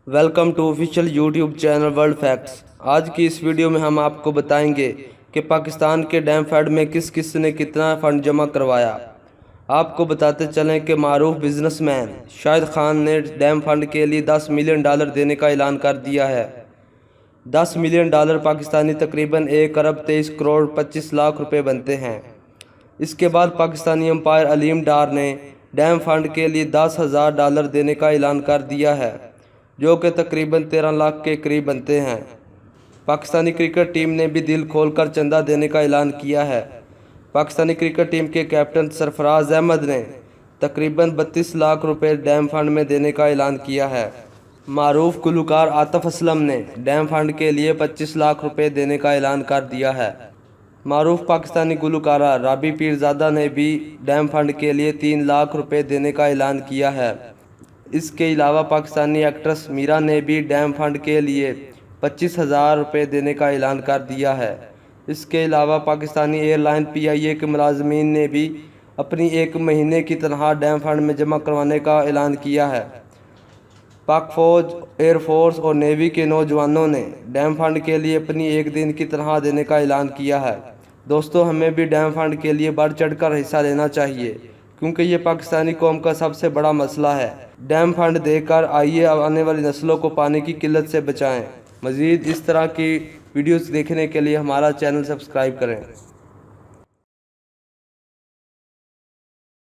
Welcome to official YouTube channel World Facts. आज की इस वीडियो में हम आपको बताएंगे कि पाकिस्तान के डैम फंड में किस किस ने कितना फंड जमा करवाया। आपको बताते चलें कि मारूफ बिजनेसमैन शाहिद खान ने डैम फंड के लिए $10 मिलियन देने का ऐलान कर दिया है। $10 मिलियन पाकिस्तानी तकरीबन 1 अरब 23 करोड़ 25 लाख रुपए बनते हैं। इसके बाद पाकिस्तानी अंपायर अलीम डार ने डैम फंड के लिए $10,000 देने का ऐलान कर दिया है, जो कि तकरीबन 13 लाख के करीब बनते हैं। पाकिस्तानी क्रिकेट टीम ने भी दिल खोलकर चंदा देने का ऐलान किया है। पाकिस्तानी क्रिकेट टीम के कैप्टन सरफराज अहमद ने तकरीबन 32 लाख रुपए डैम फंड में देने का ऐलान किया है। मारूफ गुलकार आतिफ असलम ने डैम फंड के लिए 25 लाख रुपए देने का ऐलान कर दिया है। मारूफ पाकिस्तानी गुलकारा राबी पीरजादा ने भी डैम फंड के लिए 3 लाख रुपए देने का ऐलान किया है। इसके अलावा पाकिस्तानी एक्ट्रेस मीरा ने भी डैम फंड के लिए 25,000 रुपये देने का ऐलान कर दिया है। इसके अलावा पाकिस्तानी एयरलाइन PIA के मुलाजमीन ने भी अपनी 1 महीने की तनख्वाह डैम फंड में जमा करवाने का ऐलान किया है। पाक फौज, एयरफोर्स और नेवी के नौजवानों ने डैम फंड के लिए अपनी 1 दिन की तनख्वाह देने का ऐलान किया है। दोस्तों, हमें भी डैम फंड के लिए बढ़ चढ़ कर हिस्सा लेना चाहिए, क्योंकि ये पाकिस्तानी कौम का सबसे बड़ा मसला है। डैम फंड देकर आइए आने वाली नस्लों को पानी की किल्लत से बचाएं। मज़ीद इस तरह की वीडियोस देखने के लिए हमारा चैनल सब्सक्राइब करें।